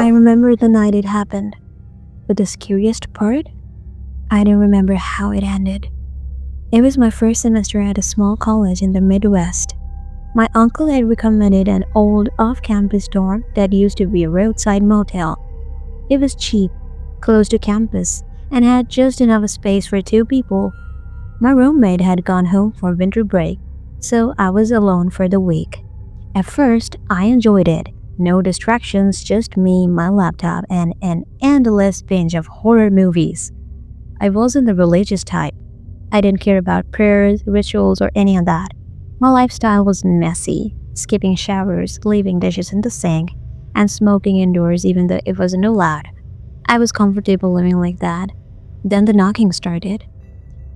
I remember the night it happened, but the scariest part, I don't remember how it ended. It was my first semester at a small college in the Midwest. My uncle had recommended an old off-campus dorm that used to be a roadside motel. It was cheap, close to campus, and had just enough space for two people. My roommate had gone home for winter break, so I was alone for the week. At first, I enjoyed it. No distractions, just me, my laptop, and an endless binge of horror movies. I wasn't the religious type. I didn't care about prayers, rituals, or any of that. My lifestyle was messy, skipping showers, leaving dishes in the sink, and smoking indoors even though it wasn't allowed. I was comfortable living like that. Then the knocking started.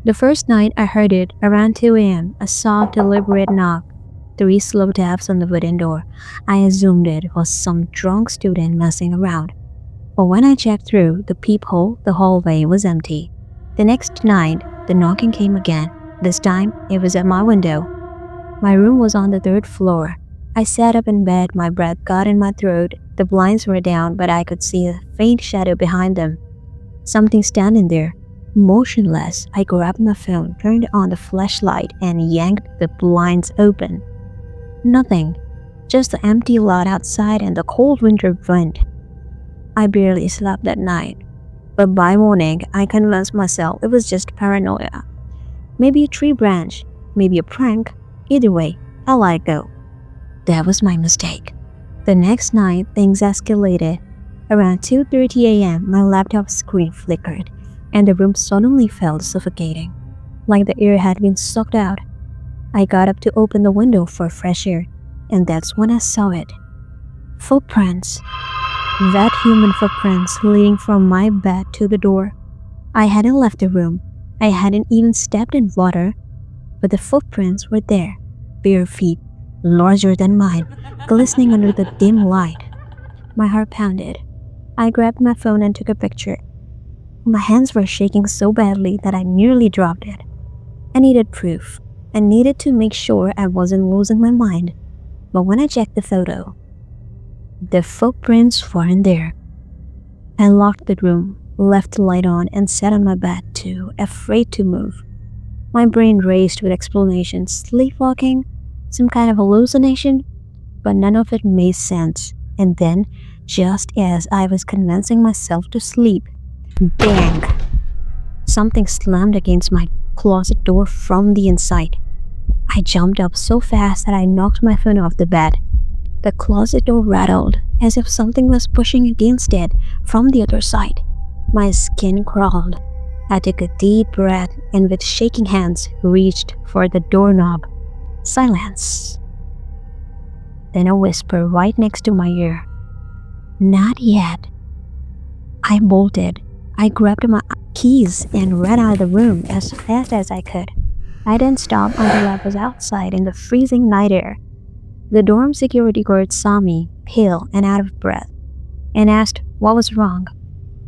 The first night I heard it, around 2 a.m., a soft, deliberate knock. 3 slow taps on the wooden door. I assumed it was some drunk student messing around. But when I checked through the peephole, the hallway was empty. The next night, the knocking came again. This time, it was at my window. My room was on the 3rd floor. I sat up in bed, my breath got in my throat. The blinds were down, but I could see a faint shadow behind them. Something standing there, motionless. I grabbed my phone, turned on the flashlight, and yanked the blinds open. Nothing, just the empty lot outside and the cold winter wind. I barely slept that night, but by morning, I convinced myself it was just paranoia. Maybe a tree branch, maybe a prank. Either way, I let it go. That was my mistake. The next night, things escalated. Around 2:30 a.m., my laptop screen flickered, and the room suddenly felt suffocating, like the air had been sucked out. I got up to open the window for fresh air, and that's when I saw it. Footprints. Wet human footprints leading from my bed to the door. I hadn't left the room. I hadn't even stepped in water, but the footprints were there, bare feet, larger than mine, glistening under the dim light. My heart pounded. I grabbed my phone and took a picture. My hands were shaking so badly that I nearly dropped it. I needed proof. I needed to make sure I wasn't losing my mind. But when I checked the photo, the footprints weren't there. I locked the room, left the light on, and sat on my bed too, afraid to move. My brain raced with explanations, sleepwalking, some kind of hallucination, but none of it made sense. And then, just as I was convincing myself to sleep, bang! Something slammed against my closet door from the inside. I jumped up so fast that I knocked my phone off the bed. The closet door rattled, as if something was pushing against it from the other side. My skin crawled. I took a deep breath and with shaking hands reached for the doorknob. Silence. Then a whisper right next to my ear. Not yet. I bolted. I grabbed my keys and ran out of the room as fast as I could. I didn't stop until I was outside in the freezing night air. The dorm security guard saw me, pale and out of breath, and asked what was wrong.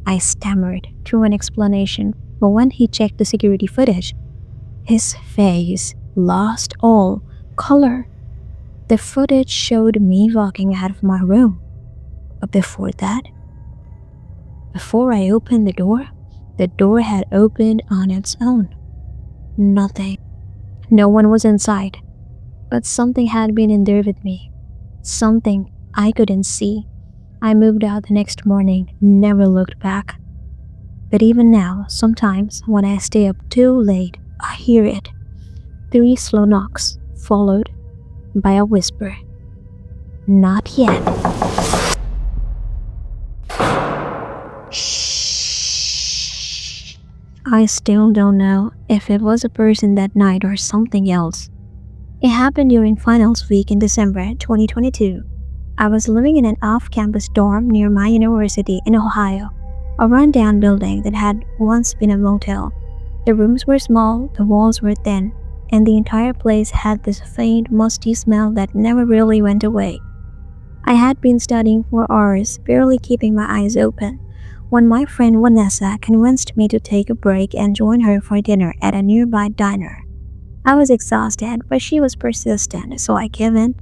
I stammered through an explanation, but when he checked the security footage, his face lost all color. The footage showed me walking out of my room. But before that, before I opened the door had opened on its own. Nothing. No one was inside. But something had been in there with me. Something I couldn't see. I moved out the next morning, never looked back. But even now, sometimes when I stay up too late, I hear it. 3 slow knocks, followed by a whisper. Not yet. I still don't know if it was a person that night or something else. It happened during finals week in December 2022. I was living in an off-campus dorm near my university in Ohio, a run-down building that had once been a motel. The rooms were small, the walls were thin, and the entire place had this faint, musty smell that never really went away. I had been studying for hours, barely keeping my eyes open, when my friend Vanessa convinced me to take a break and join her for dinner at a nearby diner. I was exhausted, but she was persistent, so I gave in.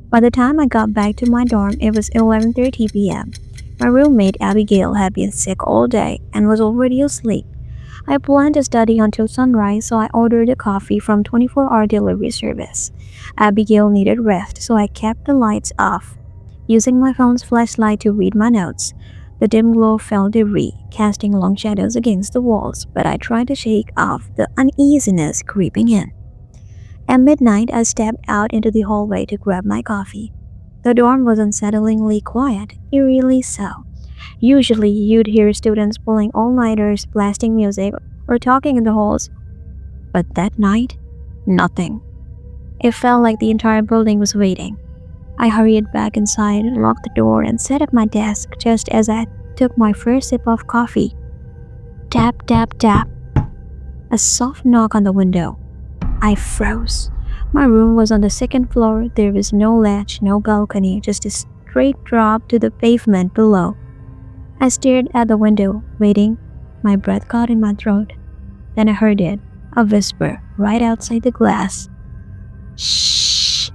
By the time I got back to my dorm, it was 11:30 p.m. My roommate Abigail had been sick all day and was already asleep. I planned to study until sunrise, so I ordered a coffee from 24-hour delivery service. Abigail needed rest, so I kept the lights off, using my phone's flashlight to read my notes. The dim glow felt eerie, casting long shadows against the walls, but I tried to shake off the uneasiness creeping in. At midnight, I stepped out into the hallway to grab my coffee. The dorm was unsettlingly quiet, eerily so. Usually, you'd hear students pulling all-nighters, blasting music, or talking in the halls. But that night, nothing. It felt like the entire building was waiting. I hurried back inside, locked the door, and sat at my desk just as I took my first sip of coffee. Tap, tap, tap. A soft knock on the window. I froze. My room was on the second floor. There was no latch, no balcony, just a straight drop to the pavement below. I stared at the window, waiting. My breath caught in my throat. Then I heard it, a whisper right outside the glass. Shh.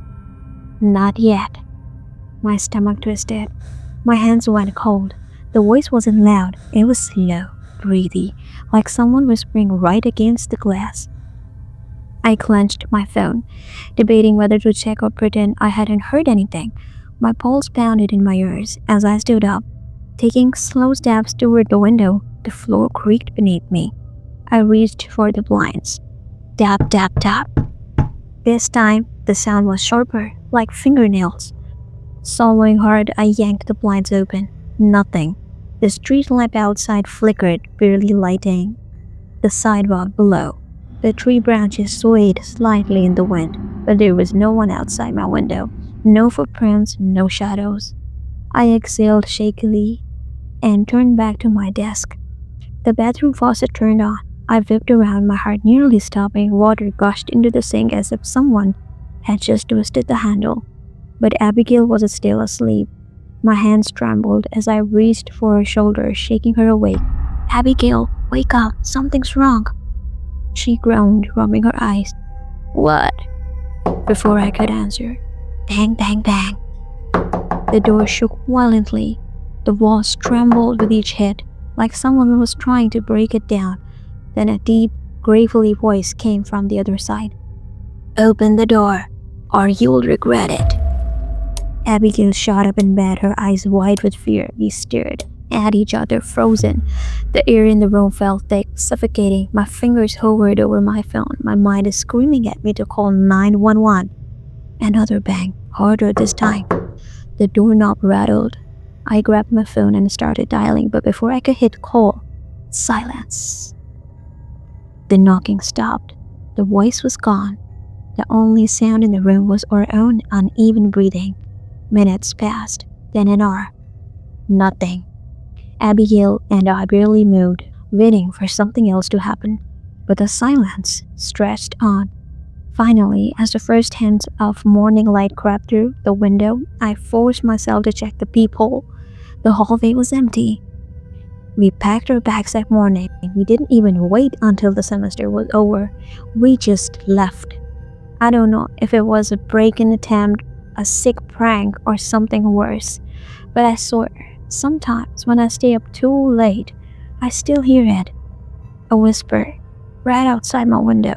Not yet. My stomach twisted. My hands went cold. The voice wasn't loud. It was slow, breathy, like someone whispering right against the glass. I clenched my phone, debating whether to check or pretend I hadn't heard anything. My pulse pounded in my ears as I stood up. Taking slow steps toward the window, the floor creaked beneath me. I reached for the blinds. Tap, tap, tap. This time, the sound was sharper, like fingernails. Swallowing hard, I yanked the blinds open. Nothing. The street lamp outside flickered, barely lighting the sidewalk below. The tree branches swayed slightly in the wind, but there was no one outside my window. No footprints, no shadows. I exhaled shakily and turned back to my desk. The bathroom faucet turned on. I whipped around, my heart nearly stopping. Water gushed into the sink as if someone had just twisted the handle. But Abigail was still asleep. My hands trembled as I reached for her shoulder, shaking her awake. Abigail, wake up, something's wrong. She groaned, rubbing her eyes. What? Before I could answer, bang, bang, bang. The door shook violently. The walls trembled with each hit, like someone was trying to break it down. Then a deep, gravely voice came from the other side. Open the door, or you'll regret it. Abigail shot up in bed, her eyes wide with fear. We stared at each other, frozen. The air in the room felt thick, suffocating. My fingers hovered over my phone. My mind is screaming at me to call 911. Another bang, harder this time. The doorknob rattled. I grabbed my phone and started dialing, but before I could hit call, silence. The knocking stopped. The voice was gone. The only sound in the room was our own uneven breathing. Minutes passed, then an hour. Nothing. Abigail and I barely moved, waiting for something else to happen. But the silence stretched on. Finally, as the first hint of morning light crept through the window, I forced myself to check the peephole. The hallway was empty. We packed our bags that morning. We didn't even wait until the semester was over. We just left. I don't know if it was a break-in attempt, a sick prank, or something worse. But I swear, sometimes when I stay up too late, I still hear it. A whisper right outside my window.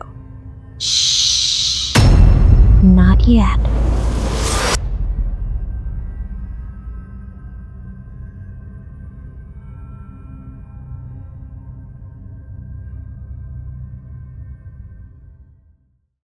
Shh. Not yet.